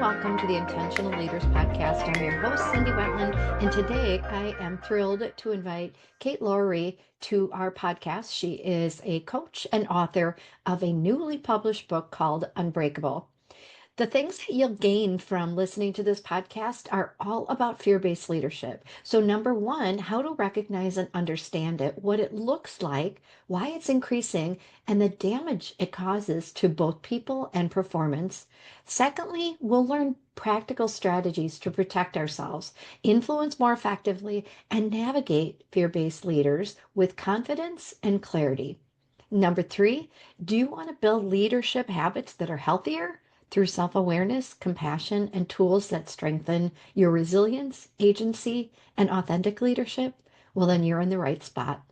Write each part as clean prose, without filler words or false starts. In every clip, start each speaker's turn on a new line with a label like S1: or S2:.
S1: welcome to the Intentional Leaders Podcast. I'm your host, Cindy Wetland, and today I am thrilled to invite Kate Lowry to our podcast. She is a coach and author of a newly published book called Unbreakable. The things that you'll gain from listening to this podcast are all about fear based leadership. So, number one, how to recognize and understand it, what it looks like, why it's increasing, and the damage it causes to both people and performance. Secondly, we'll learn practical strategies to protect ourselves, influence more effectively, and navigate fear based leaders with confidence and clarity. Number three, do you want to build leadership habits that are healthier? Through self awareness, compassion, and tools that strengthen your resilience, agency, and authentic leadership, well, then you're in the right spot.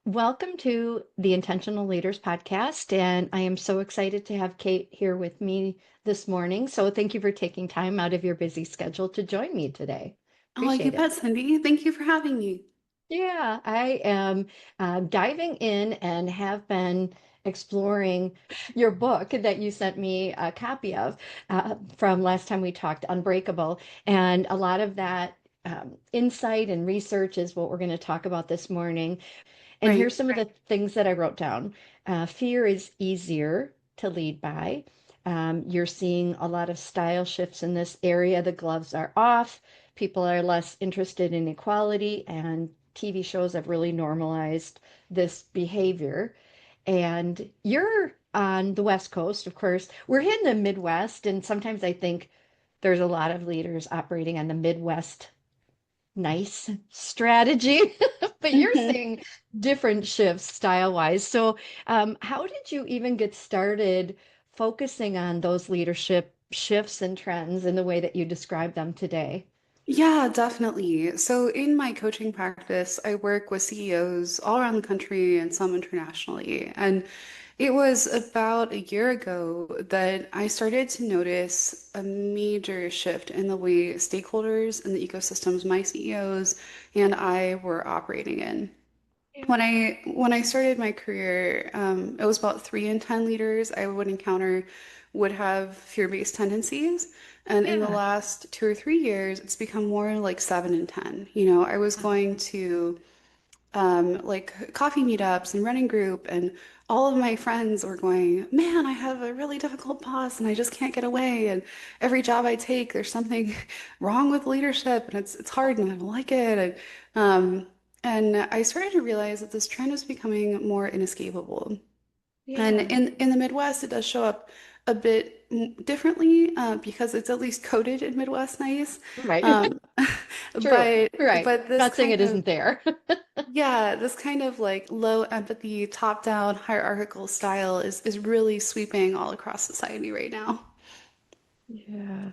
S1: Welcome to the Intentional Leaders Podcast. And I am so excited to have Kate here with me this morning. So thank you for taking time out of your busy schedule to join me today.
S2: Oh, you
S1: Appreciate it.
S2: bet, Cindy. Thank you for having me.
S1: Yeah, I am diving in and have been exploring your book that you sent me a copy of from last time we talked, Unbreakable. And a lot of that insight and research is what we're going to talk about this morning. And
S2: Right.
S1: here's some of the things that I wrote down. Fear is easier to lead by. You're seeing a lot of style shifts in this area. The gloves are off. People are less interested in equality, and TV shows have really normalized this behavior. And you're on the West Coast, of course. We're in the Midwest, and sometimes I think there's a lot of leaders operating on the Midwest nice strategy, but you're
S2: Mhm.
S1: seeing different shifts style wise. So, how did you even get started focusing on those leadership shifts and trends in the way that you describe them today?
S2: Yeah, definitely. So, in my coaching practice, I work with CEOs all around the country and some internationally. And it was about a year ago that I started to notice a major shift in the way stakeholders in the ecosystems my CEOs and I were operating in. When I started my career, it was about 3 in 10 leaders I would encounter would have fear-based tendencies. And in the
S1: Yeah.
S2: last 2 or 3 years, it's become more like 7 in 10. You know, I was going to like coffee meetups and running group, and all of my friends were going, "Man, I have a really difficult boss, and I just can't get away. And every job I take, there's something wrong with leadership, and it's hard, and I don't like it." And I started to realize that this trend was becoming more inescapable. And
S1: Yeah.
S2: in the Midwest, it does show up a bit differently because it's at least coded in Midwest nice.
S1: Right.
S2: Um,
S1: True.
S2: but
S1: Right.
S2: but this
S1: Not saying
S2: kind
S1: it
S2: of
S1: isn't there.
S2: yeah, this kind of like low empathy, top-down hierarchical style is really sweeping all across society right now.
S1: Yeah.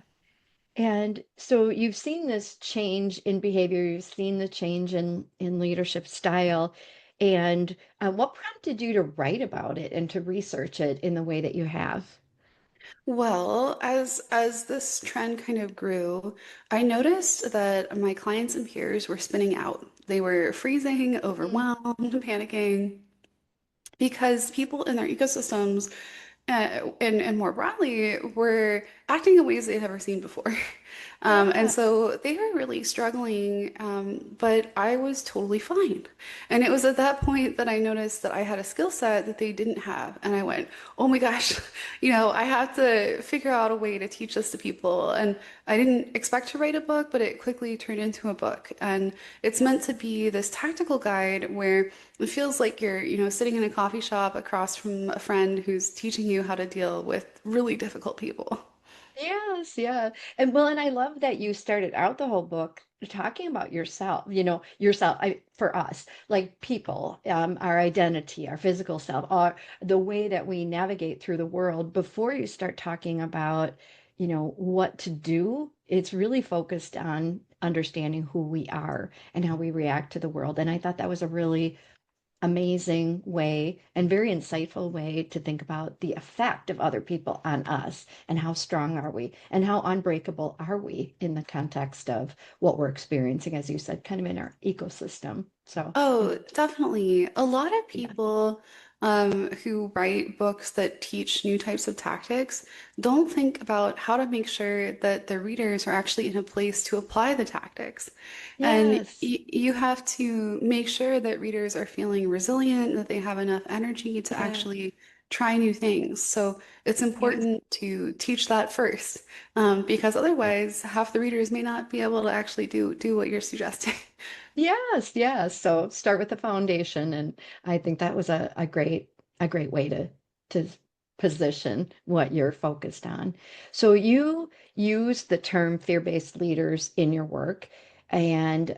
S1: And so you've seen this change in behavior, you've seen the change in leadership style. And what prompted you to write about it and to research it in the way that you have?
S2: Well, as this trend kind of grew, I noticed that my clients and peers were spinning out. They were freezing,
S1: Mm.
S2: overwhelmed, panicking because people in their ecosystems and more broadly were acting in ways they'd never seen before. And
S1: Yeah.
S2: so they were really struggling, but I was totally fine. And it was at that point that I noticed that I had a skill set that they didn't have. And I went, oh my gosh, I have to figure out a way to teach this to people. And I didn't expect to write a book, but it quickly turned into a book. And it's
S1: Yeah.
S2: meant to be this tactical guide where it feels like you're, sitting in a coffee shop across from a friend who's teaching you how to deal with really difficult people.
S1: Yes, yeah. And well, and I love that you started out the whole book talking about yourself, yourself, for us, like people, our identity, our physical self, the way that we navigate through the world before you start talking about, what to do. It's really focused on understanding who we are and how we react to the world. And I thought that was a really amazing way and very insightful way to think about the effect of other people on us and how strong are we and how unbreakable are we in the context of what we're experiencing, as you said, kind of in our ecosystem. So,
S2: Oh, definitely. A lot of
S1: yeah.
S2: people who write books that teach new types of tactics don't think about how to make sure that the readers are actually in a place to apply the tactics. And
S1: Yes.
S2: you have to make sure that readers are feeling resilient, that they have enough energy to
S1: Yeah.
S2: actually try new things. So it's
S1: Yes.
S2: important to teach that first, because
S1: Yeah.
S2: otherwise half the readers may not be able to actually do what you're suggesting.
S1: Yes, yes. So start with the foundation, and I think that was a great way to position what you're focused on. So you use the term fear-based leaders in your work and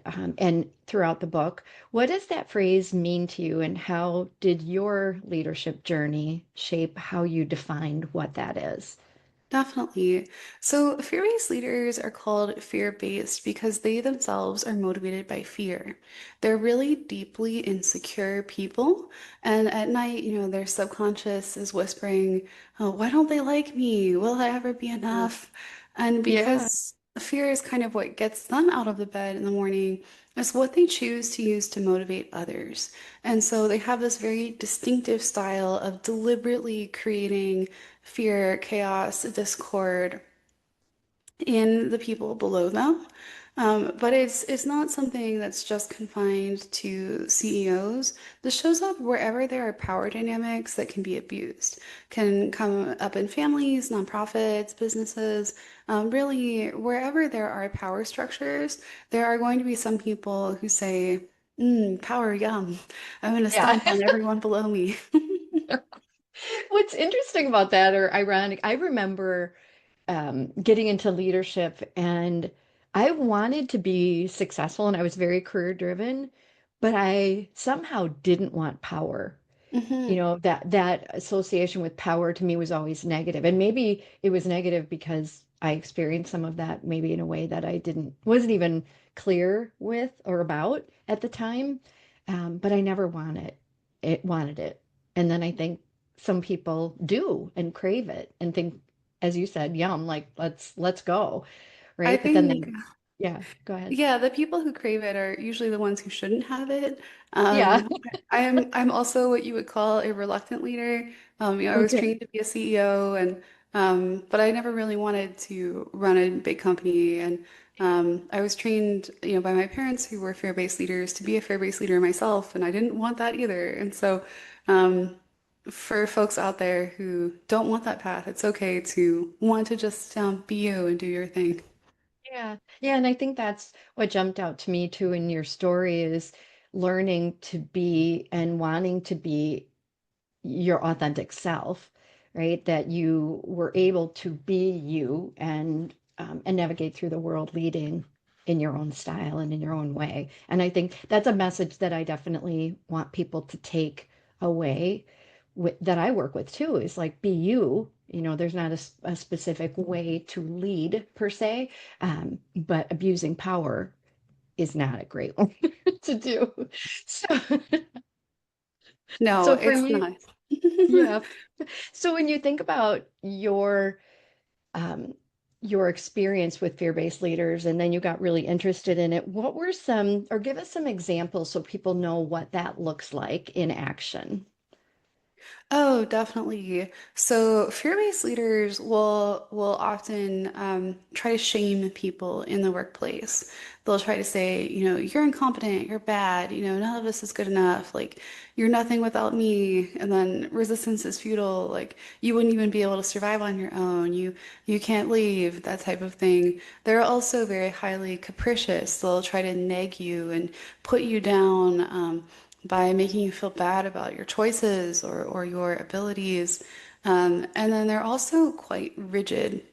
S1: throughout the book. What does that phrase mean to you, and how did your leadership journey shape how you defined what that is?
S2: Definitely. So, fear-based leaders are called fear-based because they themselves are motivated by fear. They're really deeply insecure people. And at night, their subconscious is whispering, oh, why don't they like me? Will I ever be
S1: Mm.
S2: enough? And
S1: Yeah.
S2: because fear is kind of what gets them out of the bed in the morning, it's what they choose to use to motivate others. And so they have this very distinctive style of deliberately creating fear, chaos, discord in the people below them. But it's not something that's just confined to CEOs. This shows up wherever there are power dynamics that can be abused. Can come up in families, nonprofits, businesses. Really, wherever there are power structures, there are going to be some people who say, power, yum. I'm going to
S1: Yeah.
S2: stomp on everyone below me.
S1: What's interesting about that, or ironic, I remember getting into leadership and I wanted to be successful and I was very career driven, but I somehow didn't want power. You
S2: hmm
S1: know, that association with power to me was always negative. And maybe it was negative because I experienced some of that maybe in a way that I didn't wasn't even clear with or about at the time. But I never wanted it. And then I think some people do and crave it and think, as you said, yum, like let's go,
S2: I
S1: right? But then
S2: think
S1: they, yeah, go ahead.
S2: Yeah, the people who crave it are usually the ones who shouldn't have it.
S1: Yeah.
S2: I'm also what you would call a reluctant leader. I was
S1: Okay.
S2: trained to be a CEO and but I never really wanted to run a big company and I was trained, by my parents who were fear-based leaders to be a fear-based leader myself and I didn't want that either. And so um for folks out there who don't want that path, it's okay to want to just be you and do your thing.
S1: Yeah. Yeah. And I think that's what jumped out to me too in your story is learning to be and wanting to be your authentic self, right? That you were able to be you and navigate through the world leading in your own style and in your own way. And I think that's a message that I definitely want people to take away that I work with too is like be you. You know, there's not a specific way to lead per se, but abusing power is not a great one to do. So,
S2: No,
S1: so for
S2: it's
S1: you,
S2: not.
S1: yeah. So when you think about um, your experience with fear-based leaders, and then you got really interested in it, what were some, or give us some examples so people know what that looks like in action?
S2: Oh, definitely. So fear-based leaders will often try to shame people in the workplace. They'll try to say, you're incompetent, you're bad, none of this is good enough, like you're nothing without me, and then resistance is futile, like you wouldn't even be able to survive on your own, you can't leave, that type of thing. They're also very highly capricious. They'll try to nag you and put you down. By making you feel bad about your choices or your abilities. And then they're also quite rigid.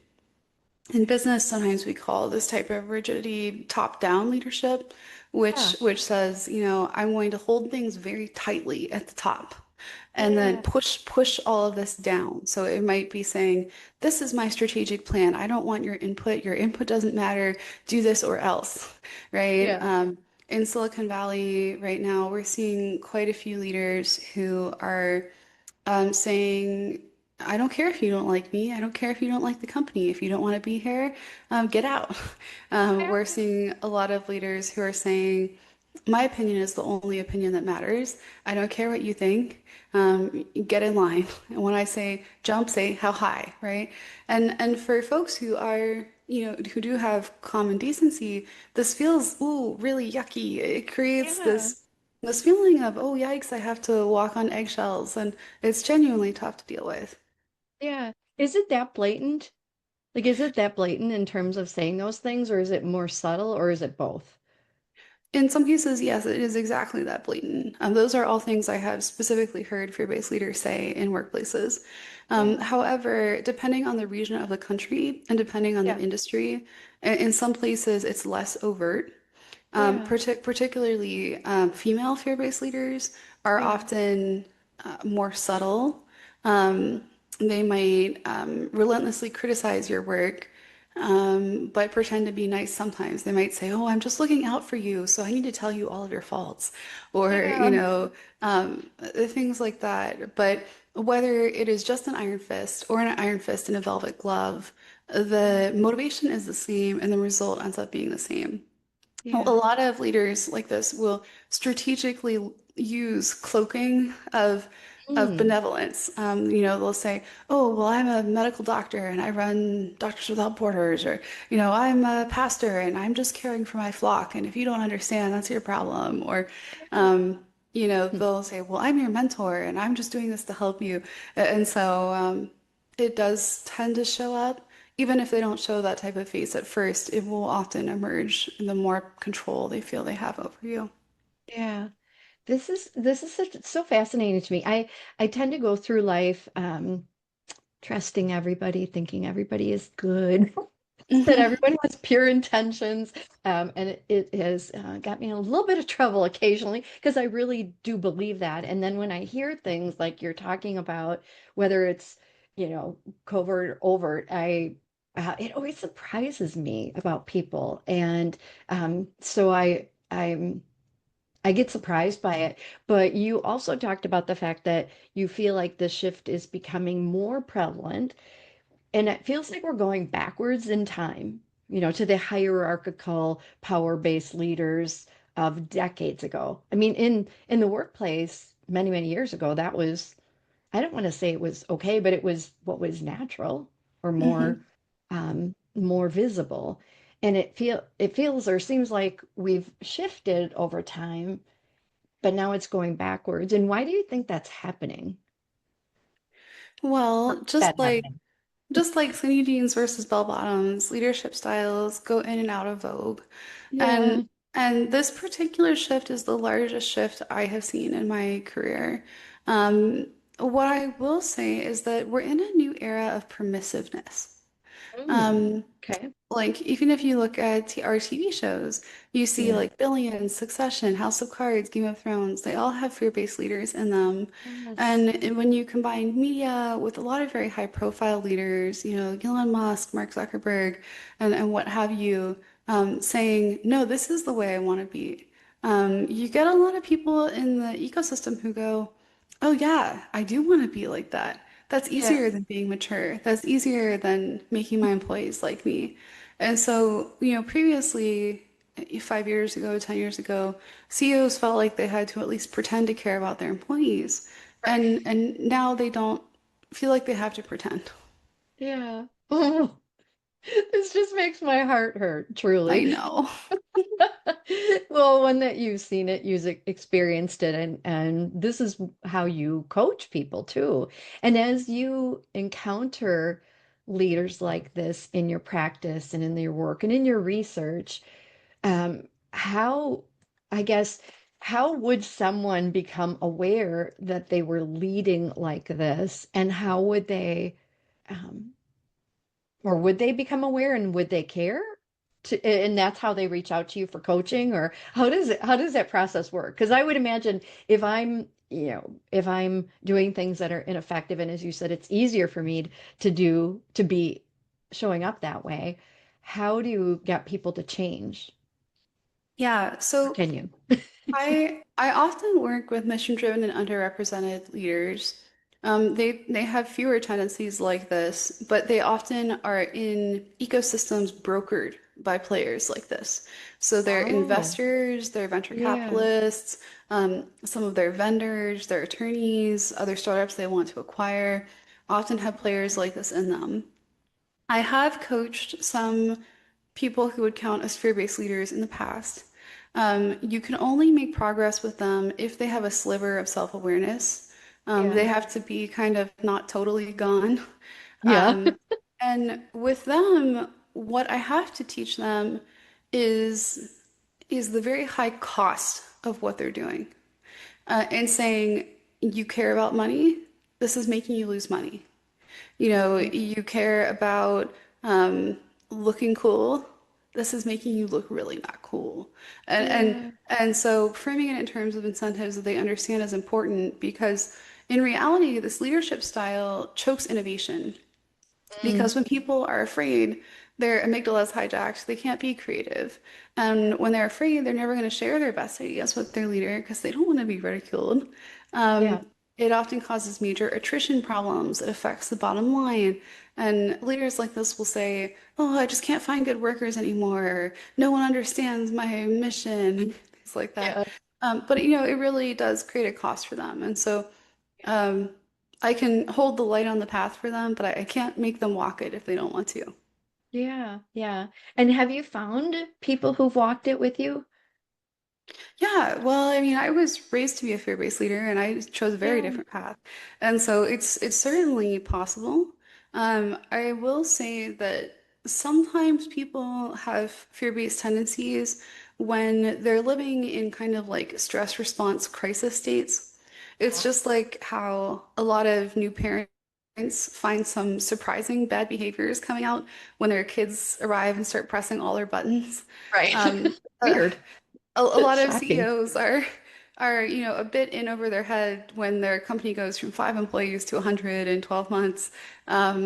S2: In business, sometimes we call this type of rigidity top-down leadership,
S1: Yeah,
S2: which says, I'm going to hold things very tightly at the top and then
S1: yeah,
S2: push all of this down. So it might be saying, this is my strategic plan. I don't want your input. Your input doesn't matter. Do this or else, right?
S1: yeah,
S2: In Silicon Valley right now, we're seeing quite a few leaders who are saying, I don't care if you don't like me. I don't care if you don't like the company. If you don't want to be here, get out.
S1: yeah,
S2: We're seeing a lot of leaders who are saying, My opinion is the only opinion that matters. I don't care what you think. Get in line. And when I say jump, say how high, right? And for folks who are, who do have common decency, this feels, ooh, really yucky. It creates
S1: Yeah.
S2: this feeling of, oh, yikes, I have to walk on eggshells, and it's genuinely tough to deal with.
S1: Yeah. Is it that blatant? Like, is it that blatant in terms of saying those things, or is it more subtle, or is it both?
S2: In some cases, yes, it is exactly that blatant. Those are all things I have specifically heard fear-based leaders say in workplaces.
S1: Yeah.
S2: However, depending on the region of the country and depending on the
S1: Yeah.
S2: industry, in some places it's less overt.
S1: Yeah.
S2: Particularly female fear-based leaders are
S1: Yeah.
S2: often more subtle. Um, they might relentlessly criticize your work, but pretend to be nice sometimes. They might say, "Oh, I'm just looking out for you, so I need to tell you all of your faults," or
S1: Yeah.
S2: things like that. But whether it is just an iron fist or an iron fist in a velvet glove, the motivation is the same, and the result ends up being the same. A
S1: Yeah.
S2: lot of leaders like this will strategically use cloaking of
S1: Mm.
S2: benevolence. They'll say, "Oh, well, I'm a medical doctor and I run Doctors Without Borders," or I'm a pastor and I'm just caring for my flock, and if you don't understand, that's your problem. Or,
S1: Yeah.
S2: they'll say, "Well, I'm your mentor and I'm just doing this to help you," and so it does tend to show up. Even if they don't show that type of face at first, it will often emerge the more control they feel they have over you.
S1: Yeah. This is so fascinating to me. I tend to go through life trusting everybody, thinking everybody is good, that everyone has pure intentions. And it has got me in a little bit of trouble occasionally because I really do believe that. And then when I hear things like you're talking about, whether it's, covert or overt, it always surprises me about people. And so I get surprised by it. But you also talked about the fact that you feel like the shift is becoming more prevalent, and it feels like we're going backwards in time, to the hierarchical, power-based leaders of decades ago. I mean, in the workplace, many, many years ago, that was, I don't want to say it was okay, but it was what was natural or more
S2: Mhm.
S1: more visible. And it feels or seems like we've shifted over time, but now it's going backwards. And why do you think that's happening? Or
S2: Well,
S1: is that happening?
S2: just like skinny jeans versus bell bottoms, leadership styles go in and out of vogue. And
S1: Yeah.
S2: this particular shift is the largest shift I have seen in my career. Um, what I will say is that we're in a new era of permissiveness.
S1: Mm.
S2: Um,
S1: Okay.
S2: Like, even if you look at our TV shows, you see
S1: Yeah.
S2: like Billions, Succession, House of Cards, Game of Thrones, they all have fear-based leaders in them.
S1: Yes.
S2: And when you combine media with a lot of very high-profile leaders, Elon Musk, Mark Zuckerberg, and what have you, saying, no, this is the way I want to be. You get a lot of people in the ecosystem who go, oh, yeah, I do want to be like that. That's
S1: Yeah.
S2: easier than being mature. That's easier than making my employees like me. And so, previously, 5 years ago, 10 years ago, CEOs felt like they had to at least pretend to care about their employees.
S1: Right.
S2: And now they don't feel like they have to pretend.
S1: Yeah. Oh, this just makes my heart hurt,
S2: I
S1: truly.
S2: know.
S1: Well, one that you've seen it, you've experienced it, and this is how you coach people too. And as you encounter leaders like this in your practice and in your work and in your research, how, I guess, how would someone become aware that they were leading like this, and how would they, um, or would they become aware and would they care? And that's how they reach out to you for coaching, or how does that process work? Because I would imagine if if I'm doing things that are ineffective, and as you said, it's easier for me to be showing up that way. How do you get people to change?
S2: Yeah,
S1: Or
S2: so
S1: can you?
S2: I often work with mission-driven and underrepresented leaders. They have fewer tendencies like this, but they often are in ecosystems brokered by players like this. So they're
S1: Oh,
S2: investors, they're venture
S1: yeah,
S2: capitalists, some of their vendors, their attorneys, other startups they want to acquire, often have players like this in them. I have coached some people who would count as fear-based leaders in the past. You can only make progress with them if they have a sliver of self-awareness. They
S1: yeah,
S2: have to be kind of not totally gone.
S1: yeah,
S2: Um, and with them, what I have to teach them is is the very high cost of what they're doing. And saying, you care about money, this is making you lose money. You know,
S1: yeah,
S2: you care about looking cool. This is making you look really not cool. And and
S1: yeah.
S2: and so framing it in terms of incentives that they understand is important because in reality, this leadership style chokes innovation.
S1: Mm,
S2: Because when people are afraid, their amygdala is hijacked. They can't be creative. And when they're afraid, they're never going to share their best ideas with their leader because they don't want to be ridiculed.
S1: yeah,
S2: It often causes major attrition problems. It affects the bottom line. And leaders like this will say, "Oh, I just can't find good workers anymore. Or, no one understands my mission," things like that.
S1: yeah,
S2: But you know, it really does create a cost for them. And so um, I can hold the light on the path for them, but I can't make them walk it if they don't want to.
S1: yeah, yeah. And have you found people who've walked it with you?
S2: Yeah, well, I mean, I was raised to be a fear-based leader, and I chose a very
S1: Yeah.
S2: different path, and so it's certainly possible. I will say that sometimes people have fear-based tendencies when they're living in kind of like stress response crisis states. It's just like how a lot of new parents find some surprising bad behaviors coming out when their kids arrive and start pressing all their buttons.
S1: Right.
S2: Um, uh,
S1: Weird.
S2: a lot of
S1: Shocking.
S2: CEOs are, you know, a bit in over their head when their company goes from 5 employees to 100 in 12 months,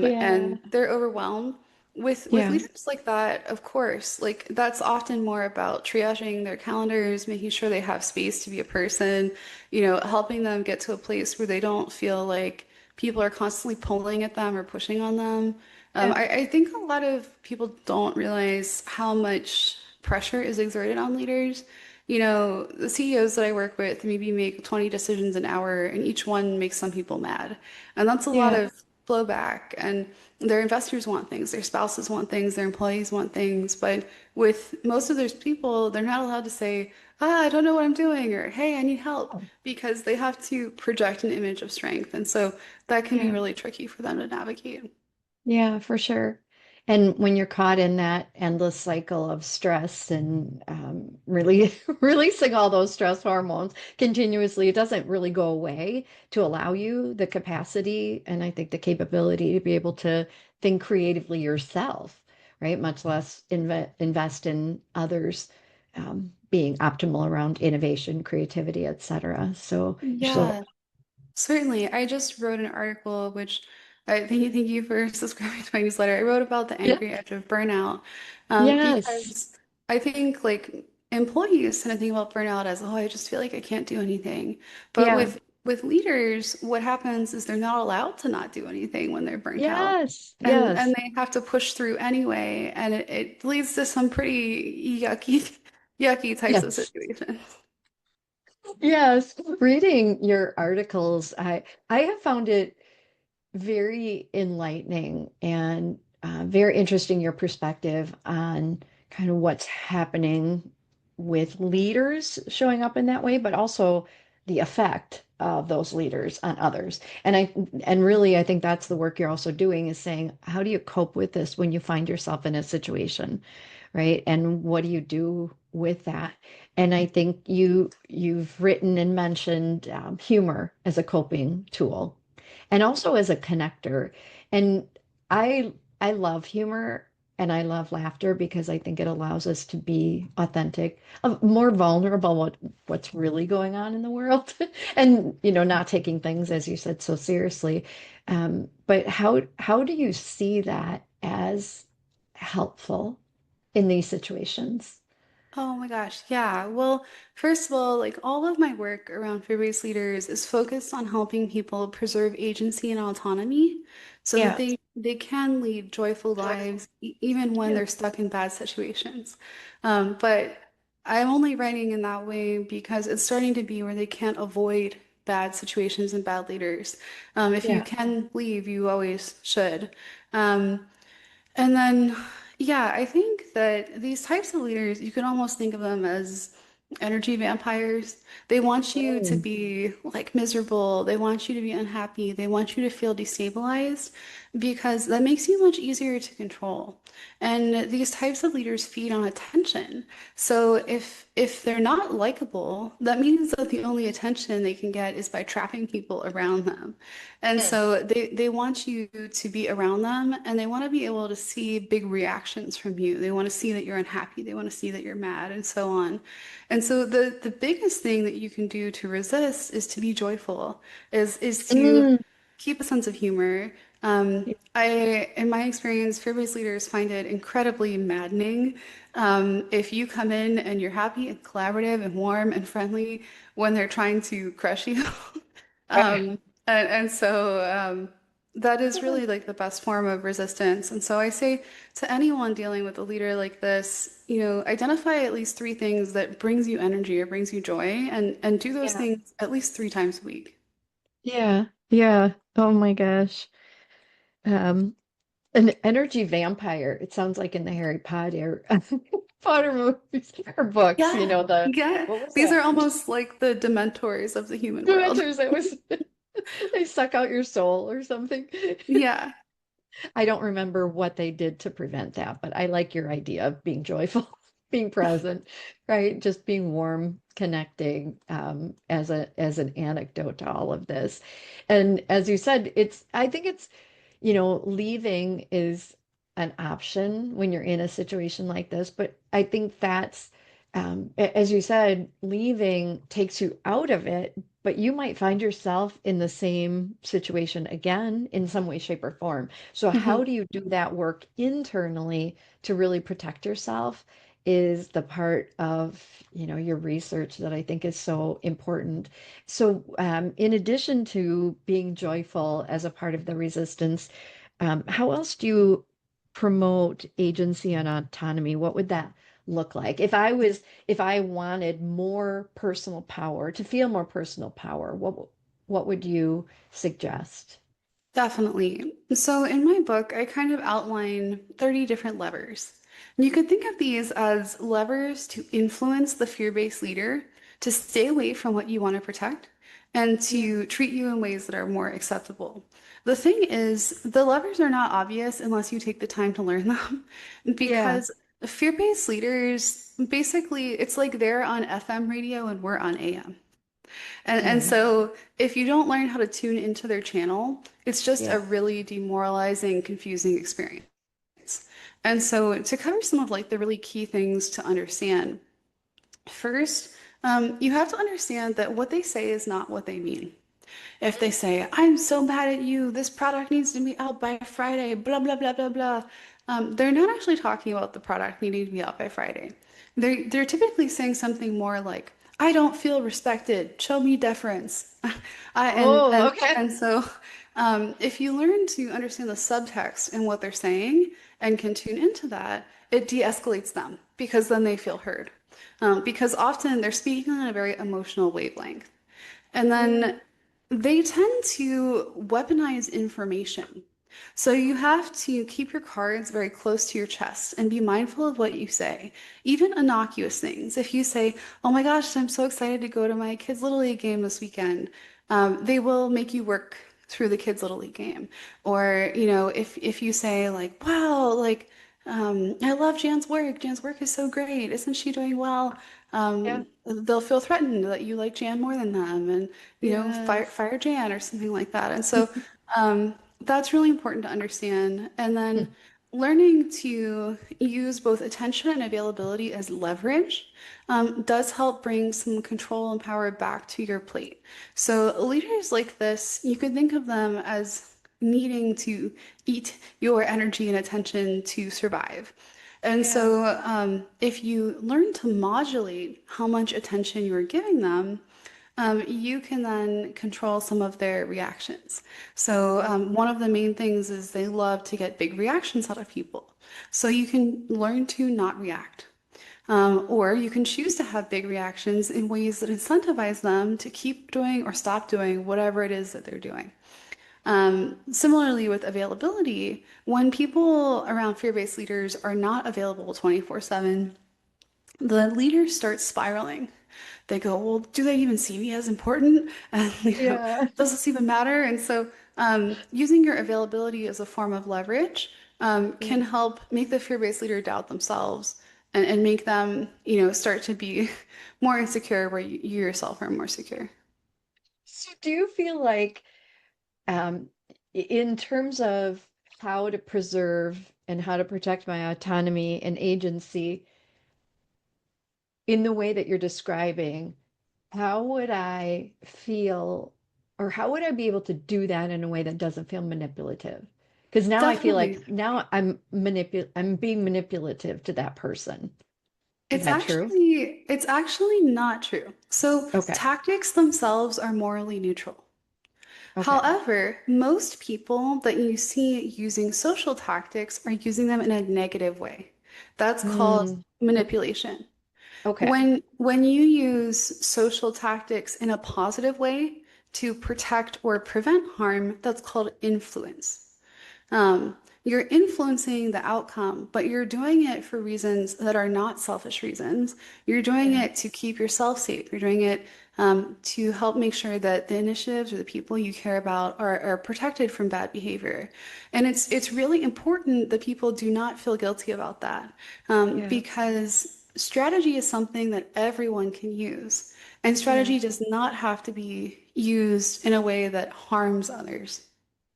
S1: Yeah.
S2: and they're overwhelmed. With
S1: Yeah.
S2: leaders like that, of course, like that's often more about triaging their calendars, making sure they have space to be a person, you know, helping them get to a place where they don't feel like people are constantly pulling at them or pushing on them.
S1: Yeah.
S2: I think a lot of people don't realize how much pressure is exerted on leaders. You know, the CEOs that I work with maybe make 20 decisions an hour, and each one makes some people mad. And that's a lot
S1: Yeah.
S2: of blowback. And their investors want things, their spouses want things, their employees want things. But with most of those people, they're not allowed to say, ah, I don't know what I'm doing, or hey, I need help,
S1: Oh,
S2: because they have to project an image of strength. And so that can be
S1: yeah.
S2: really tricky for them to navigate.
S1: Yeah, for sure. And when you're caught in that endless cycle of stress and really releasing all those stress hormones continuously, it doesn't really go away to allow you the capacity and I think the capability to be able to think creatively yourself, right? Much less invest in others being optimal around innovation, creativity, etc. So
S2: Yeah. Certainly. I just wrote an article, which I thank you for subscribing to my newsletter. I wrote about the
S1: yeah.
S2: angry edge of burnout,
S1: Yes.
S2: because I think like employees tend to think about burnout as, oh, I just feel like I can't do anything. But
S1: Yeah.
S2: with leaders, what happens is they're not allowed to not do anything when they're burnt out.
S1: Yes.
S2: And
S1: Yes.
S2: they have to push through anyway, and it leads to some pretty yucky, yucky types of
S1: Yes.
S2: situations.
S1: Yes. Reading your articles, I have found it very enlightening and very interesting your perspective on kind of what's happening with leaders showing up in that way, but also the effect of those leaders on others. And really I think that's the work you're also doing is saying, how do you cope with this when you find yourself in a situation, right? And what do you do with that? And I think you've written and mentioned humor as a coping tool and also as a connector. And I I love humor and I love laughter because I think it allows us to be authentic, more vulnerable what's really going on in the world, and not taking things as you said so seriously. But how do you see that as helpful in these situations?
S2: Oh my gosh, yeah. Well, first of all, like all of my work around fear-based leaders is focused on helping people preserve agency and autonomy so that
S1: Yeah.
S2: they can lead joyful lives even when
S1: Yeah.
S2: they're stuck in bad situations. But I'm only writing in that way because it's starting to be where they can't avoid bad situations and bad leaders. If you
S1: Yeah.
S2: can leave, you always should. Um, and then, yeah, I think that these types of leaders, you can almost think of them as energy vampires. They want you to
S1: Mm.
S2: be like miserable. They want you to be unhappy. They want you to feel destabilized because that makes you much easier to control. And these types of leaders feed on attention. So if they're not likable, that means that the only attention they can get is by trapping people around them. And
S1: Mm.
S2: so they want you to be around them and they want to be able to see big reactions from you. They want to see that you're unhappy. They want to see that you're mad and so on. And so the biggest thing that you can do to resist is to be joyful, is to
S1: Mm.
S2: keep a sense of humor. In my experience, fear-based leaders find it incredibly maddening if you come in and you're happy and collaborative and warm and friendly when they're trying to crush you.
S1: Ah.
S2: And so that is really like the best form of resistance. And so I say to anyone dealing with a leader like this, identify at least three things that brings you energy or brings you joy and do those
S1: Yeah.
S2: things at least 3 times a week.
S1: Yeah. Yeah. Oh my gosh. Um, an energy vampire. It sounds like in the Harry Potter Potter movies or books,
S2: Yeah, yeah.
S1: what was
S2: These are
S1: that?
S2: almost like the dementors of the human world.
S1: Dementors, it was they suck out your soul or something.
S2: Yeah,
S1: I don't remember what they did to prevent that, but I like your idea of being joyful, being present, right? Just being warm, connecting, as an anecdote to all of this. And as you said, I think it's, leaving is an option when you're in a situation like this, but I think that's as you said, leaving takes you out of it, but you might find yourself in the same situation again in some way, shape, or form. So
S2: hmm
S1: how do you do that work internally to really protect yourself is the part of, your research that I think is so important. So, in addition to being joyful as a part of the resistance, how else do you promote agency and autonomy? What would that look like? If I wanted more personal power, to feel more personal power, what would you suggest?
S2: definitely. So in my book, I kind of outline 30 different levers. And you could think of these as levers to influence the fear-based leader to stay away from what you want to protect and
S1: Yeah.
S2: to treat you in ways that are more acceptable. The thing is, the levers are not obvious unless you take the time to learn them
S1: Yeah.
S2: because fear-based leaders, basically, it's like they're on FM radio and we're on AM. And
S1: Mm.
S2: so if you don't learn how to tune into their channel, it's just
S1: Yeah.
S2: a really demoralizing, confusing experience. And so to cover some of like the really key things to understand, first, you have to understand that what they say is not what they mean. If they say, I'm so mad at you, this product needs to be out by Friday, blah, blah, blah, blah, blah, they're not actually talking about the product needing to be out by Friday. They're typically saying something more like, I don't feel respected, show me deference. I, and,
S1: Oh,
S2: and,
S1: okay.
S2: and so if you learn to understand the subtext in what they're saying and can tune into that, it de-escalates them because then they feel heard. Because often they're speaking on a very emotional wavelength. And
S1: Yeah.
S2: then they tend to weaponize information. So you have to keep your cards very close to your chest and be mindful of what you say, even innocuous things. If you say, "Oh my gosh, I'm so excited to go to my kids' Little League game this weekend," they will make you work through the kids' Little League game. Or, if you say like, "Wow, like I love Jan's work. Jan's work is so great. Isn't she doing well?"
S1: Yeah.
S2: They'll feel threatened that you like Jan more than them, and
S1: Yes.
S2: fire Jan or something like that. And so that's really important to understand. And then learning to use both attention and availability as leverage does help bring some control and power back to your plate. So leaders like this, you could think of them as needing to eat your energy and attention to survive. And
S1: Yeah.
S2: so, if you learn to modulate how much attention you're giving them, you can then control some of their reactions. So, one of the main things is they love to get big reactions out of people. So, you can learn to not react. Or you can choose to have big reactions in ways that incentivize them to keep doing or stop doing whatever it is that they're doing. Similarly, with availability, when people around fear-based leaders are not available 24/7, the leaders start spiraling. They go, well, do they even see me as important? And,
S1: Yeah.
S2: does this even matter? And so, using your availability as a form of leverage, can
S1: Yeah.
S2: help make the fear-based leader doubt themselves and make them, start to be more insecure where you yourself are more secure.
S1: So do you feel like, um, in terms of how to preserve and how to protect my autonomy and agency in the way that you're describing, how would I feel, or how would I be able to do that in a way that doesn't feel manipulative? Because now I feel
S2: Definitely.
S1: like now I'm being manipulative to that person. Is
S2: It's
S1: that true?
S2: actually it's actually not true. So
S1: Okay.
S2: tactics themselves are morally neutral.
S1: Okay.
S2: However, most people that you see using social tactics are using them in a negative way. That's called
S1: Mm,
S2: manipulation.
S1: okay.
S2: When you use social tactics in a positive way to protect or prevent harm, that's called influence. You're influencing the outcome, but you're doing it for reasons that are not selfish reasons. You're doing
S1: Yeah.
S2: it to keep yourself safe. You're doing it to help make sure that the initiatives or the people you care about are protected from bad behavior. And it's really important that people do not feel guilty about that,
S1: Yeah.
S2: because strategy is something that everyone can use. And
S1: Yeah.
S2: strategy does not have to be used in a way that harms others.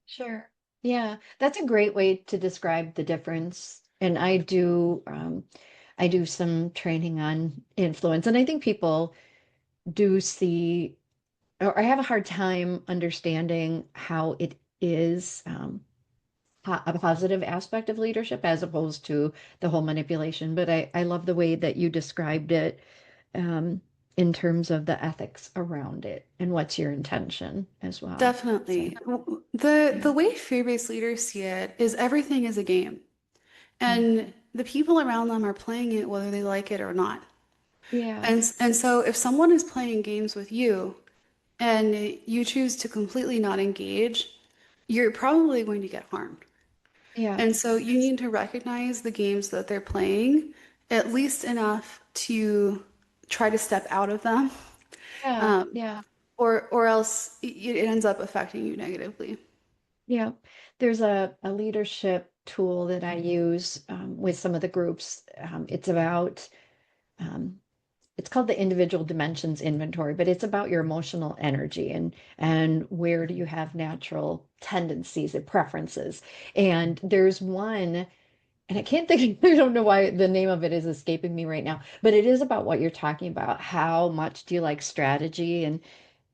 S1: Sure. Yeah, that's a great way to describe the difference. And I do some training on influence, and I think people do see, or I have a hard time understanding how it is a positive aspect of leadership as opposed to the whole manipulation. But I love the way that you described it, um, in terms of the ethics around it and what's your intention as well. So,
S2: Definitely. The
S1: yeah.
S2: way fear-based leaders see it is everything is a game,
S1: Mm.
S2: and the people around them are playing it whether they like it or not.
S1: Yeah.
S2: And so if someone is playing games with you and you choose to completely not engage, you're probably going to get harmed.
S1: Yeah.
S2: And so you need to recognize the games that they're playing, at least enough to try to step out of them,
S1: Yeah.
S2: um,
S1: Yeah.
S2: or else it ends up affecting you negatively.
S1: Yeah. There's a leadership tool that I use, with some of the groups. Um, it's called the individual dimensions inventory, but it's about your emotional energy and where do you have natural tendencies and preferences. And there's one, and I can't think, I don't know why the name of it is escaping me right now, but it is about what you're talking about. How much do you like strategy and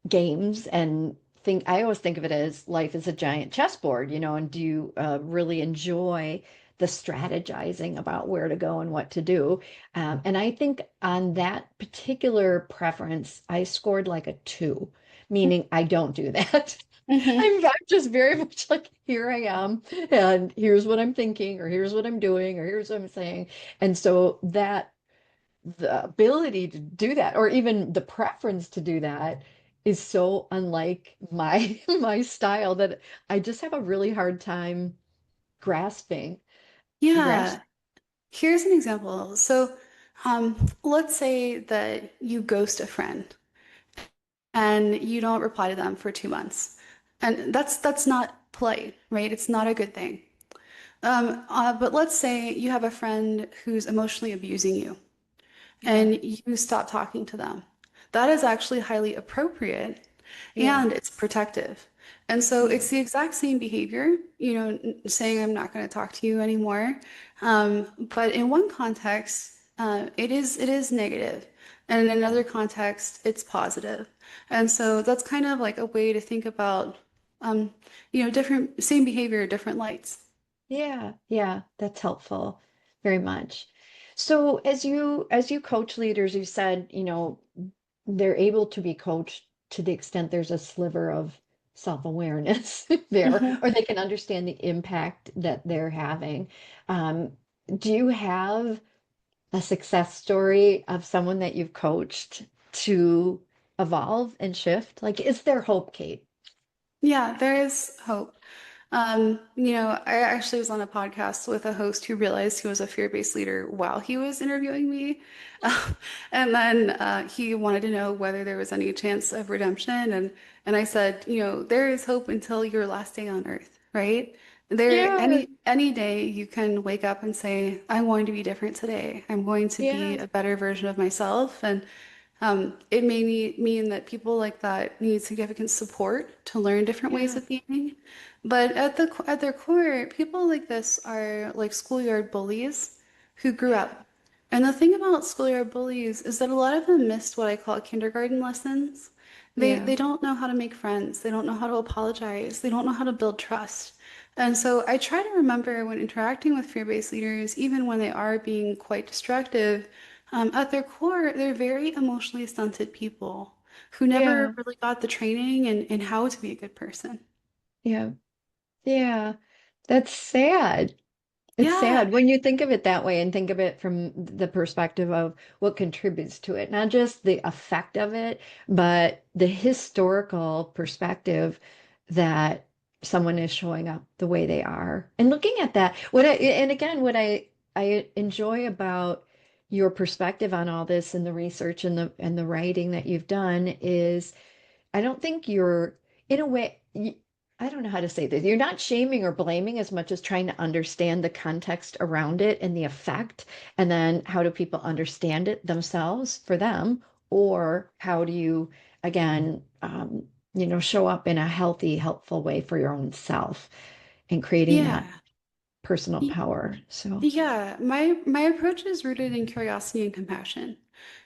S1: games, and think I always think of it as life is a giant chessboard, and do you really enjoy the strategizing about where to go and what to do? And I think on that particular preference, I scored like a 2, meaning I don't do that.
S2: Mhm.
S1: I'm just very much like, here I am, and here's what I'm thinking, or here's what I'm doing, or here's what I'm saying. And so that the ability to do that, or even the preference to do that, is so unlike my my style that I just have a really hard time grasping grasp
S2: Yeah, here's an example. So, let's say that you ghost a friend and you don't reply to them for 2 months. And that's not polite, right? It's not a good thing. But let's say you have a friend who's emotionally abusing you
S1: Yeah.
S2: and you stop talking to them. That is actually highly appropriate
S1: Yeah.
S2: and it's protective. And so
S1: Yeah.
S2: it's the exact same behavior, saying I'm not going to talk to you anymore. But in one context, it is negative, and in
S1: Yeah.
S2: another context, it's positive. And so that's kind of like a way to think about, different same behavior, different lights.
S1: Yeah. Yeah, that's helpful very much. So as you coach leaders, you said, they're able to be coached to the extent there's a sliver of self-awareness there,
S2: Mhm.
S1: or they can understand the impact that they're having. Um, do you have a success story of someone that you've coached to evolve and shift? Like, is there hope, Kate?
S2: Yeah, there is hope. I actually was on a podcast with a host who realized he was a fear-based leader while he was interviewing me. And then he wanted to know whether there was any chance of redemption. And I said, there is hope until your last day on earth, right? There,
S1: Yeah,
S2: any day you can wake up and say, I'm going to be different today. I'm going to be
S1: yeah,
S2: a better version of myself. And it may mean that people like that need significant support to learn different ways
S1: yeah,
S2: of being. But at their core, people like this are like schoolyard bullies who grew
S1: yeah,
S2: up. And the thing about schoolyard bullies is that a lot of them missed what I call kindergarten lessons.
S1: yeah,
S2: They don't know how to make friends. They don't know how to apologize. They don't know how to build trust. And so I try to remember when interacting with fear-based leaders, even when they are being quite destructive, at their core, they're very emotionally stunted people who never
S1: yeah,
S2: really got the training in how to be a good person.
S1: yeah, yeah. That's sad. It's
S2: Yeah,
S1: sad when you think of it that way and think of it from the perspective of what contributes to it, not just the effect of it, but the historical perspective that someone is showing up the way they are. And looking at that, and again, what I enjoy about your perspective on all this and the research and the writing that you've done is I don't think you're, in a way, I don't know how to say this. You're not shaming or blaming as much as trying to understand the context around it and the effect, and then how do people understand it themselves for them, or how do you, again, show up in a healthy, helpful way for your own self and creating
S2: yeah.
S1: that personal
S2: Y-
S1: power. So,
S2: Yeah, my approach is rooted in curiosity and compassion.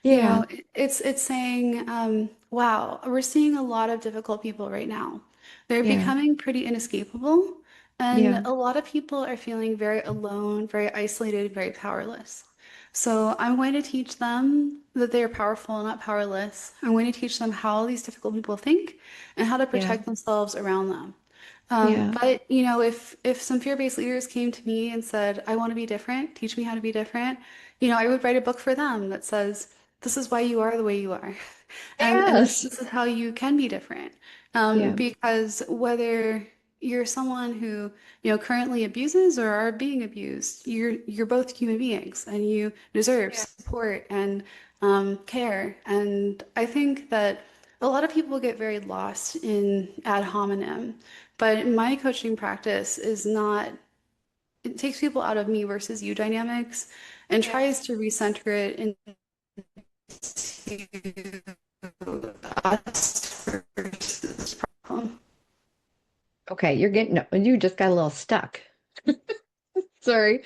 S1: yeah,
S2: It's saying, wow, we're seeing a lot of difficult people right now. They're
S1: yeah,
S2: becoming pretty inescapable, and
S1: yeah,
S2: a lot of people are feeling very alone, very isolated, very powerless. So I'm going to teach them that they are powerful, not powerless. I'm going to teach them how these difficult people think and how to
S1: yeah,
S2: protect themselves around them.
S1: yeah,
S2: But if some fear-based leaders came to me and said, "I want to be different, teach me how to be different," I would write a book for them that says, "This is why you are the way you are, and
S1: yes,
S2: this is how you can be different."
S1: yeah,
S2: Because whether you're someone who currently abuses or are being abused, you're both human beings, and you deserve
S1: yeah,
S2: support and care. And I think that a lot of people get very lost in ad hominem. But my coaching practice is not, it takes people out of me versus you dynamics and
S1: yeah.
S2: tries to recenter it into us versus problem.
S1: Okay, you're getting, no, you just got a little stuck. Sorry.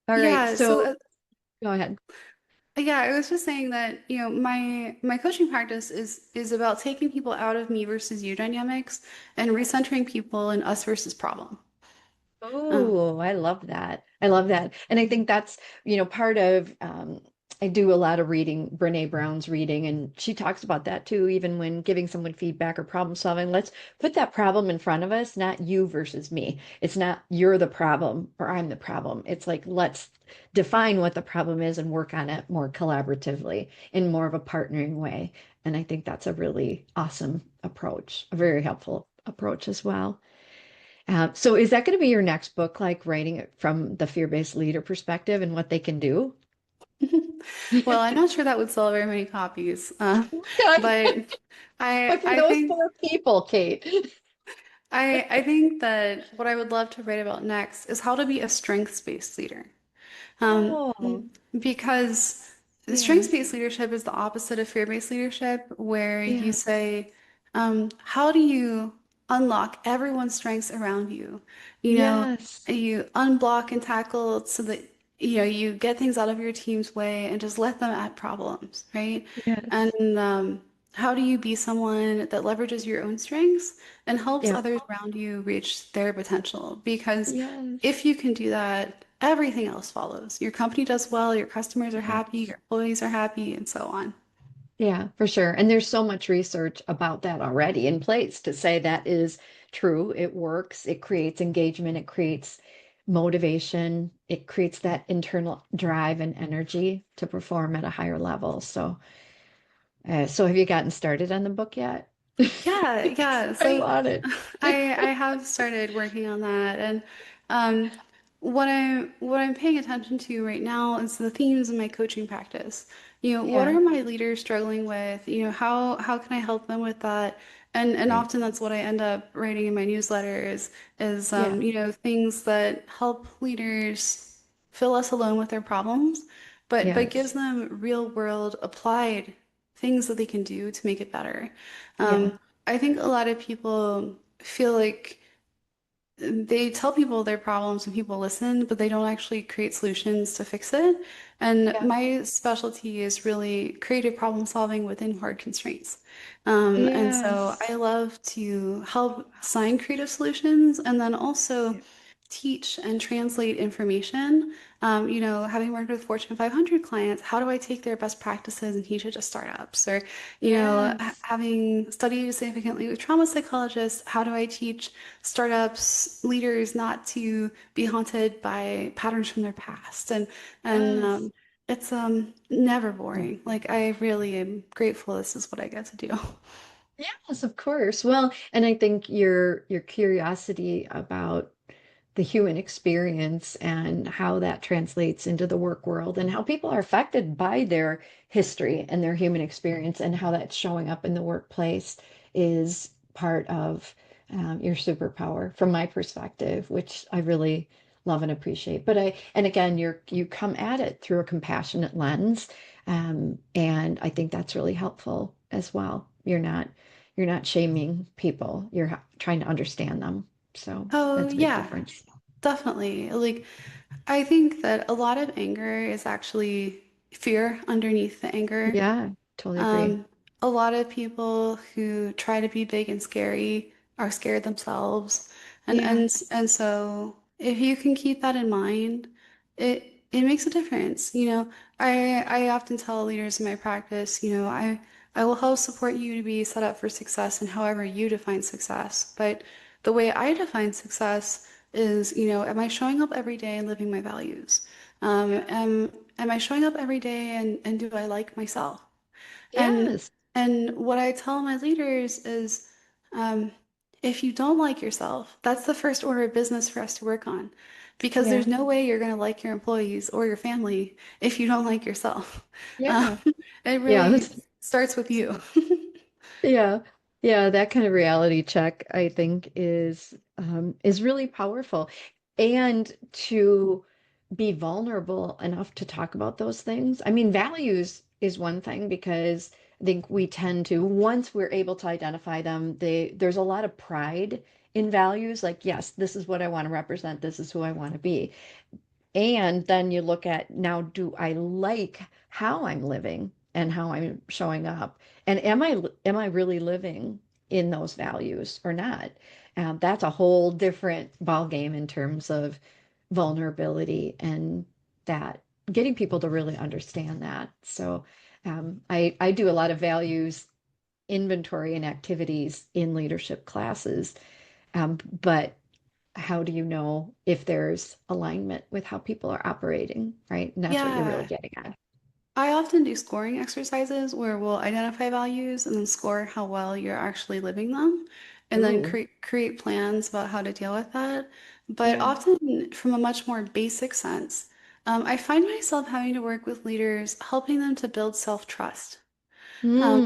S1: All right,
S2: Yeah, so
S1: so go ahead.
S2: yeah, I was just saying that, my coaching practice is about taking people out of me versus you dynamics and recentering people in us versus problem. Um,
S1: Oh, I love that. I love that. And I think that's, part of, I do a lot of reading, Brene Brown's reading, and she talks about that too, even when giving someone feedback or problem solving. Let's put that problem in front of us, not you versus me. It's not you're the problem or I'm the problem. It's like, let's define what the problem is and work on it more collaboratively in more of a partnering way. And I think that's a really awesome approach, a very helpful approach as well. So is that going to be your next book, like writing it from the fear-based leader perspective and what they can do?
S2: well, I'm not sure that would sell very many copies,
S1: God,
S2: but
S1: but for
S2: I
S1: those
S2: think
S1: four people, Kate.
S2: I think that what I would love to write about next is how to be a strengths-based leader. Um,
S1: Oh,
S2: because
S1: yeah,
S2: strengths-based leadership is the opposite of fear-based leadership, where you
S1: yeah,
S2: say, how do you unlock everyone's strengths around you?
S1: yes,
S2: You unblock and tackle so that you get things out of your team's way and just let them at problems, right?
S1: yes,
S2: And how do you be someone that leverages your own strengths and helps
S1: Yeah.
S2: others around you reach their potential? Because
S1: Yes.
S2: if you can do that, everything else follows. Your company does well, your customers are happy,
S1: Yes.
S2: your employees are happy, and so on.
S1: Yeah, for sure. And there's so much research about that already in place to say that is true. It works. It creates engagement. It creates motivation. It creates that internal drive and energy to perform at a higher level. So have you gotten started on the book yet?
S2: Yeah, yeah.
S1: I
S2: So
S1: want it.
S2: I have started working on that, and um, what I'm paying attention to right now is the themes in my coaching practice. What
S1: Yeah,
S2: are my leaders struggling with? How can I help them with that? And
S1: right.
S2: often that's what I end up writing in my newsletter is
S1: Yeah,
S2: things that help leaders feel less alone with their problems, but gives
S1: yes.
S2: them real world applied things that they can do to make it better.
S1: Yeah,
S2: I think a lot of people feel like they tell people their problems and people listen, but they don't actually create solutions to fix it. And
S1: yeah.
S2: my specialty is really creative problem solving within hard constraints. And so
S1: Yes.
S2: I love to help design creative solutions and then also
S1: Yeah.
S2: teach and translate information. Having worked with Fortune 500 clients, how do I take their best practices and teach it to startups? Or,
S1: Yes.
S2: having studied significantly with trauma psychologists, how do I teach startups leaders not to be haunted by patterns from their past? And
S1: Yes.
S2: it's never boring. Like I really am grateful this is what I get to do.
S1: Yes, of course. Well, and I think your curiosity about the human experience and how that translates into the work world and how people are affected by their history and their human experience and how that's showing up in the workplace is part of your superpower from my perspective, which I really love and appreciate. And again, you come at it through a compassionate lens, and I think that's really helpful as well. You're not shaming people. You're trying to understand them. So
S2: Oh,
S1: that's a big
S2: yeah,
S1: difference.
S2: definitely. Like I think that a lot of anger is actually fear underneath the anger.
S1: Yeah, totally agree.
S2: Um, a lot of people who try to be big and scary are scared themselves. And
S1: Yeah.
S2: and and so if you can keep that in mind, it makes a difference. I often tell leaders in my practice, I will help support you to be set up for success and however you define success. But the way I define success is, am I showing up every day and living my values?
S1: Yeah.
S2: Am I showing up every day and do I like myself? And
S1: Yes.
S2: and what I tell my leaders is, um, if you don't like yourself, that's the first order of business for us to work on, because
S1: Yeah.
S2: there's no way you're going to like your employees or your family if you don't like yourself. Um,
S1: Yeah.
S2: it
S1: Yeah.
S2: really starts with you.
S1: Yeah. Yeah. That kind of reality check, I think, is really powerful. And to be vulnerable enough to talk about those things. I mean, values is one thing because I think we tend to, once we're able to identify them, there's a lot of pride in values. Like, yes, this is what I want to represent. This is who I want to be. And then you look at now, do I like how I'm living and how I'm showing up? And am I really living in those values or not? That's a whole different ball game in terms of vulnerability and that getting people to really understand that. So I do a lot of values inventory and activities in leadership classes, but how do you know if there's alignment with how people are operating, right? And that's what you're really
S2: Yeah.
S1: getting at.
S2: I often do scoring exercises where we'll identify values and then score how well you're actually living them, and then
S1: Ooh,
S2: create plans about how to deal with that. But
S1: yeah.
S2: often from a much more basic sense, I find myself having to work with leaders, helping them to build self-trust. Um,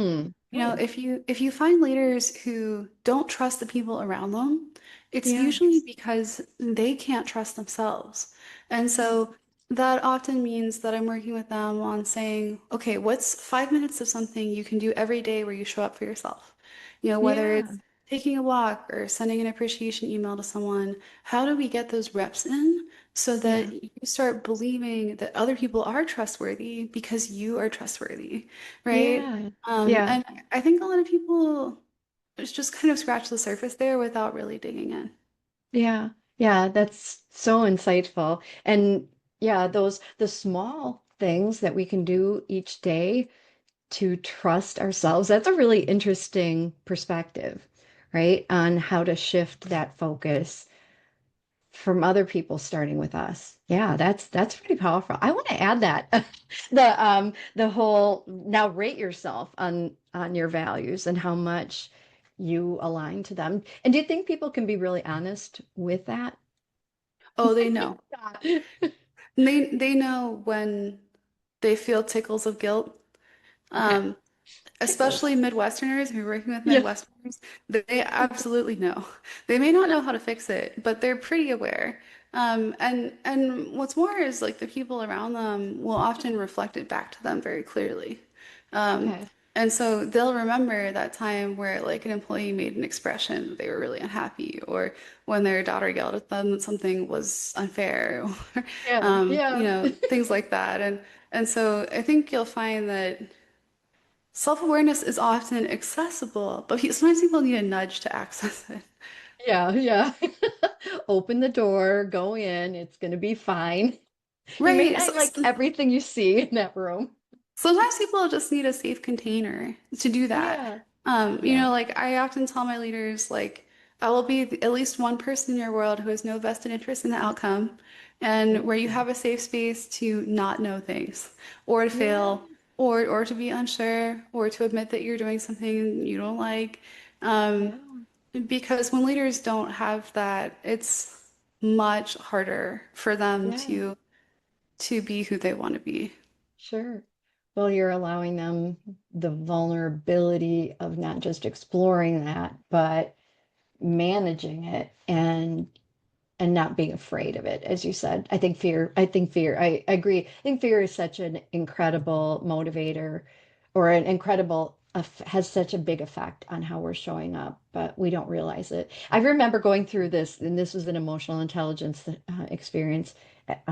S1: Oh,
S2: if you find leaders who don't trust the people around them, it's
S1: yeah.
S2: usually because they can't trust themselves. And so that often means that I'm working with them on saying, okay, what's 5 minutes of something you can do every day where you show up for yourself? Whether
S1: Yeah.
S2: taking a walk or sending an appreciation email to someone, how do we get those reps in so
S1: Yeah.
S2: that you start believing that other people are trustworthy because you are trustworthy, right?
S1: Yeah. Yeah.
S2: And I think a lot of people just kind of scratch the surface there without really digging in.
S1: Yeah. Yeah. That's so insightful. And yeah, the small things that we can do each day to trust ourselves, that's a really interesting perspective, right? On how to shift that focus from other people starting with us. Yeah, that's pretty powerful. I want to add that the whole now rate yourself on your values and how much you align to them. And do you think people can be really honest with that?
S2: Oh, they know.
S1: Yeah.
S2: They know when they feel tickles of guilt.
S1: Okay.
S2: Um,
S1: Tickles.
S2: Especially Midwesterners, if you're working with
S1: Yeah.
S2: Midwesterners, they absolutely know. They may not know how to fix it, but they're pretty aware. And what's more is like the people around them will often reflect it back to them very clearly. Um,
S1: Okay.
S2: and so they'll remember that time where like an employee made an expression that they were really unhappy, or when their daughter yelled at them that something was unfair, or
S1: Yeah. Yeah.
S2: things like that. And so I think you'll find that self-awareness is often accessible, but sometimes people need a nudge to access it.
S1: Yeah. Yeah. Open the door, go in, it's gonna be fine. You may
S2: Right.
S1: not like everything you see in that room.
S2: Sometimes people just need a safe container to do that.
S1: Yeah. Yeah.
S2: Like I often tell my leaders, like, I will be at least one person in your world who has no vested interest in the outcome, and where you
S1: Yeah.
S2: have a safe space to not know things, or to
S1: Yeah.
S2: fail, or to be unsure, or to admit that you're doing something you don't like. Um,
S1: Yeah.
S2: because when leaders don't have that, it's much harder for them
S1: Yeah.
S2: to be who they want to be.
S1: Sure. Well, you're allowing them the vulnerability of not just exploring that, but managing it and not being afraid of it, as you said. I agree. I think fear is such an incredible motivator or an incredible, has such a big effect on how we're showing up, but we don't realize it. I remember going through this, and this was an emotional intelligence experience at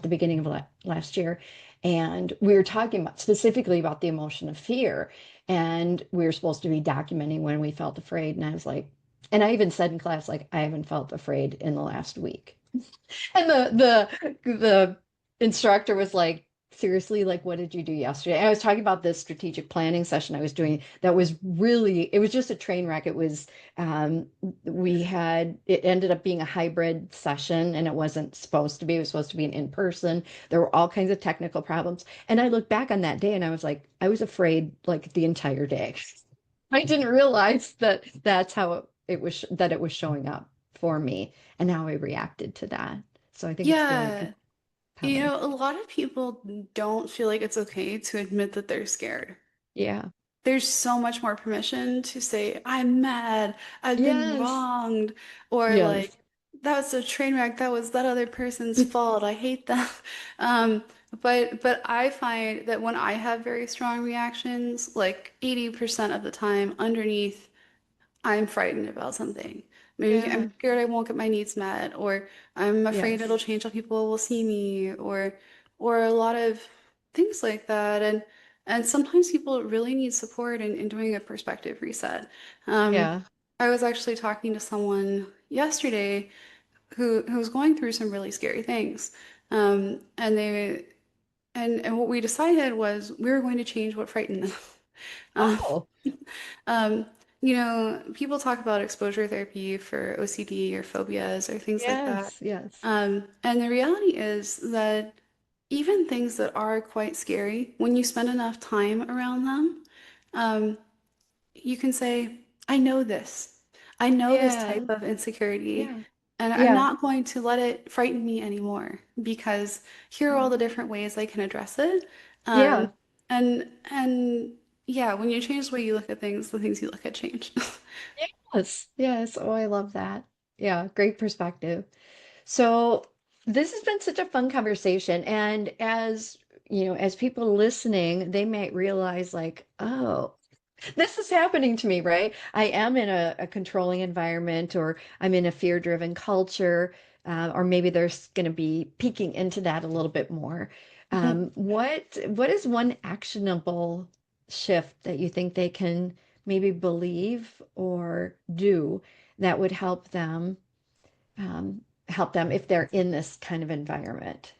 S1: the beginning of last year. And we were talking about specifically about the emotion of fear. And we were supposed to be documenting when we felt afraid. And I was like, and I even said in class, like, I haven't felt afraid in the last week. And the instructor was like, seriously, like, what did you do yesterday? And I was talking about this strategic planning session I was doing that was really, it was just a train wreck. It was, um, it ended up being a hybrid session and it wasn't supposed to be. It was supposed to be an in-person. There were all kinds of technical problems. And I look back on that day and I was like, I was afraid like the entire day. I didn't realize that that's how it was showing up for me and how I reacted to that. So I think it's very
S2: Yeah.
S1: compelling.
S2: A lot of people don't feel like it's okay to admit that they're scared.
S1: Yeah.
S2: There's so much more permission to say, I'm mad, I've been
S1: Yes.
S2: wronged, or like,
S1: Yes.
S2: that was a train wreck, that was that other person's fault, I hate them. Um, but I find that when I have very strong reactions, like 80% of the time underneath I'm frightened about something. Maybe I'm
S1: Yeah.
S2: scared I won't get my needs met, or I'm afraid it'll
S1: Yes.
S2: change how people will see me, or a lot of things like that. And sometimes people really need support in doing a perspective reset. Um,
S1: Yeah.
S2: I was actually talking to someone yesterday who was going through some really scary things. And and what we decided was we were going to change what frightened them. Um,
S1: Oh,
S2: um, People talk about exposure therapy for OCD or phobias or things like that.
S1: yes. Yes.
S2: And the reality is that even things that are quite scary, when you spend enough time around them, um, you can say, I know this. I know this type
S1: Yeah.
S2: of insecurity,
S1: Yeah.
S2: and I'm
S1: Yeah.
S2: not going to let it frighten me anymore because here are all the different ways I can address it.
S1: Yeah.
S2: Um, and yeah, when you change the way you look at things, the things you look at change.
S1: Yes. Yes. Oh, I love that. Yeah. Great perspective. So this has been such a fun conversation. And as you know, as people listening, they might realize like, oh, This is happening to me, right? I am in a controlling environment, or I'm in a fear-driven culture, or maybe there's going to be peeking into that a little bit more. What is one actionable shift that you think they can maybe believe or do that would help them if they're in this kind of environment?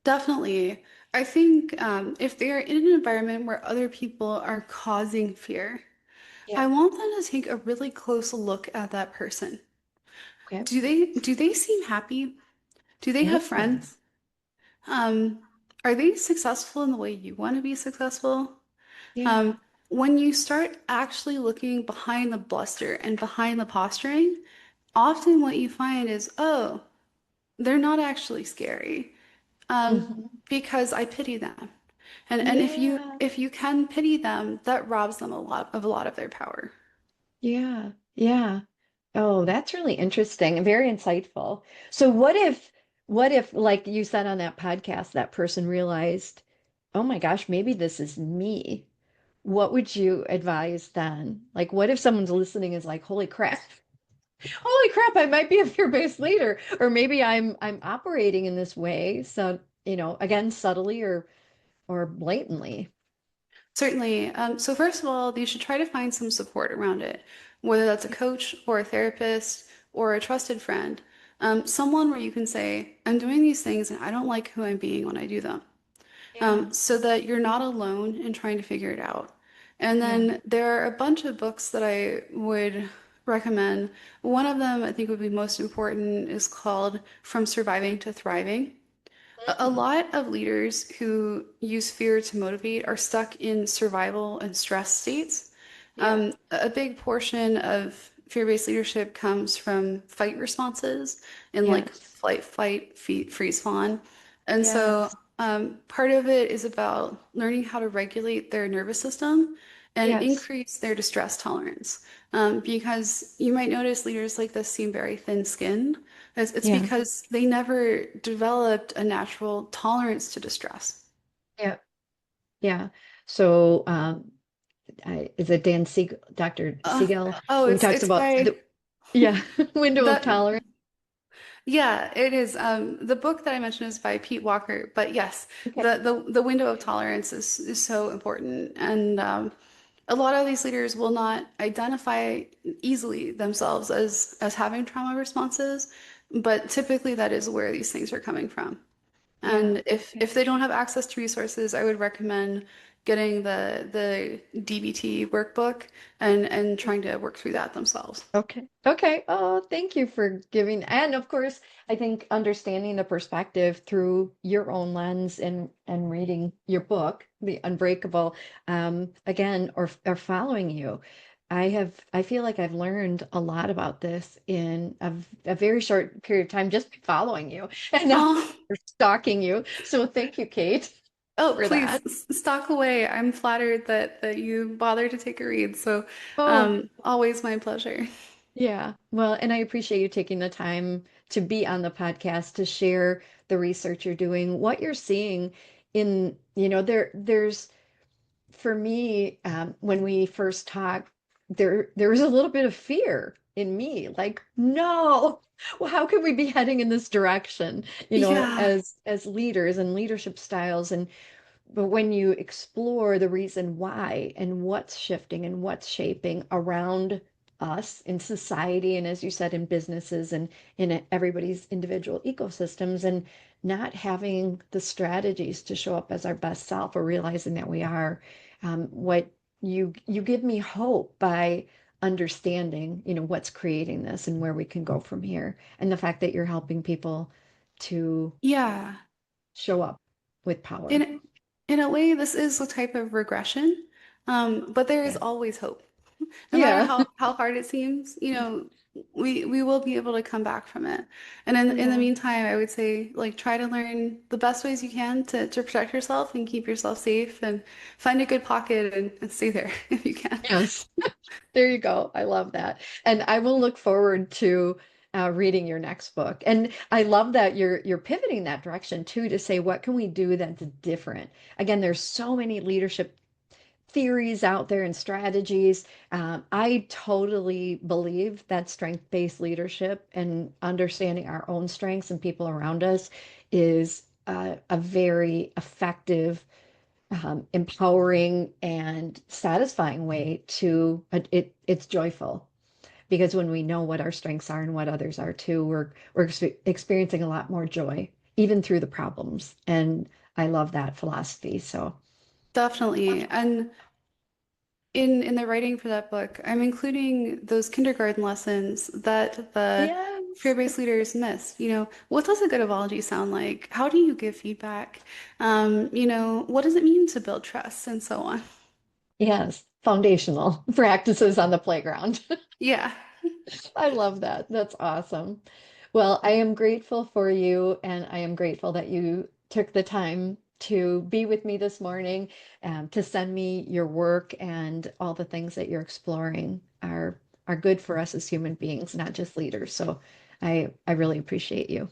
S2: Definitely. I think if they are in an environment where other people are causing fear, I
S1: Yeah.
S2: want them to take a really close look at that person.
S1: Okay.
S2: Do they seem happy? Do they have
S1: Mm,
S2: friends? Um, are they successful in the way you want to be successful?
S1: yeah.
S2: Um, when you start actually looking behind the bluster and behind the posturing, often what you find is, oh, they're not actually scary.
S1: Hmm.
S2: Because I pity them. And if you
S1: Yeah.
S2: if you can pity them, that robs them a lot of their power.
S1: Yeah. Yeah. Oh, that's really interesting and very insightful. So what if, like you said on that podcast, that person realized, oh my gosh, maybe this is me. What would you advise then? Like, what if someone's listening is like, holy crap, I might be a fear-based leader, or maybe I'm operating in this way. So, again, subtly or blatantly.
S2: Certainly. So first of all, you should try to find some support around it, whether that's a coach or a therapist or a trusted friend. Someone where you can say, I'm doing these things and I don't like who I'm being when I do them.
S1: Yeah.
S2: So that you're not alone in trying to figure it out. And
S1: Yeah.
S2: then there are a bunch of books that I would recommend. One of them I think would be most important is called From Surviving to Thriving. A
S1: Mm.
S2: lot of leaders who use fear to motivate are stuck in survival and stress states.
S1: Yeah.
S2: A big portion of fear-based leadership comes from fight responses in like
S1: Yes.
S2: flight, fight, freeze, fawn. And so
S1: Yes.
S2: part of it is about learning how to regulate their nervous system and
S1: Yes.
S2: increase their distress tolerance. Because you might notice leaders like this seem very thin-skinned. It's
S1: Yeah.
S2: because they never developed a natural tolerance to distress.
S1: Yeah. Yeah. So, is it Dr.
S2: Uh,
S1: Siegel,
S2: oh,
S1: who
S2: it's
S1: talks
S2: it's
S1: about
S2: by
S1: the, yeah, window of
S2: that.
S1: tolerance?
S2: Yeah, it is. The book that I mentioned is by Pete Walker, but yes,
S1: Okay.
S2: the window of tolerance is so important, and a lot of these leaders will not identify easily themselves as having trauma responses, but typically that is where these things are coming from.
S1: Yeah.
S2: And if they don't have access to resources, I would recommend getting the DBT workbook and trying to work through that themselves.
S1: Okay. Okay. Oh, thank you for giving. And of course, I think understanding the perspective through your own lens and reading your book, The Unbreakable, again, or following you. I feel like I've learned a lot about this in a very short period of time just following you and now
S2: Oh,
S1: stalking you. So thank you, Kate,
S2: oh,
S1: for
S2: please
S1: that.
S2: stalk away. I'm flattered that you bothered to take a read. So,
S1: Oh,
S2: always my pleasure.
S1: yeah. Well, and I appreciate you taking the time to be on the podcast to share the research you're doing, what you're seeing in, there's for me, when we first talked, there was a little bit of fear in me, like, no, well, how could we be heading in this direction,
S2: Yeah.
S1: as leaders and leadership styles and but when you explore the reason why and what's shifting and what's shaping around us in society, and as you said, in businesses and in everybody's individual ecosystems, and not having the strategies to show up as our best self or realizing that we are, what you give me hope by understanding, what's creating this and where we can go from here. And the fact that you're helping people to
S2: Yeah.
S1: show up with power.
S2: In in a way, this is a type of regression, but there is
S1: Yeah.
S2: always hope. No matter
S1: Yeah.
S2: how hard it seems, we will be able to come back from it. And in the
S1: Yeah.
S2: meantime, I would say like try to learn the best ways you can to protect yourself and keep yourself safe and find a good pocket and stay there if you can.
S1: Yes. There you go. I love that. And I will look forward to reading your next book. And I love that you're pivoting that direction too to say, what can we do that's different? Again, there's so many leadership theories out there and strategies. I totally believe that strength-based leadership and understanding our own strengths and people around us is a very effective, empowering, and satisfying way to it's joyful because when we know what our strengths are and what others are too, we're experiencing a lot more joy even through the problems. And I love that philosophy. So
S2: Definitely. And in the writing for that book, I'm including those kindergarten lessons that the
S1: yes.
S2: fear-based leaders miss. What does a good apology sound like? How do you give feedback? What does it mean to build trust and so on?
S1: Yes, foundational practices on the playground.
S2: Yeah.
S1: I love that. That's awesome. Well, I am grateful for you, and I am grateful that you took the time to be with me this morning, to send me your work and all the things that you're exploring are good for us as human beings, not just leaders. So I really appreciate you.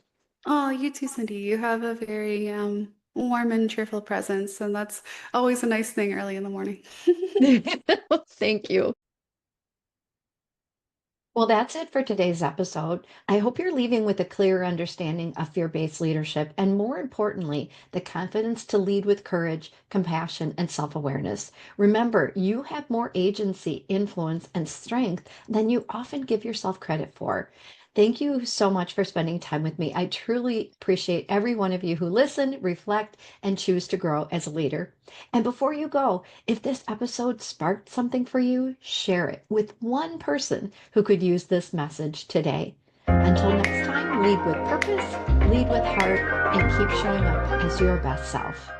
S2: Oh, you too, Cindy. You have a very warm and cheerful presence, and that's always a nice thing early in the morning.
S1: Thank you. Well, that's it for today's episode. I hope you're leaving with a clear understanding of fear based leadership and, more importantly, the confidence to lead with courage, compassion, and self awareness. Remember, you have more agency, influence, and strength than you often give yourself credit for. Thank you so much for spending time with me. I truly appreciate every one of you who listen, reflect, and choose to grow as a leader. And before you go, if this episode sparked something for you, share it with one person who could use this message today. Until next time, lead with purpose, lead with heart, and keep showing up as your best self.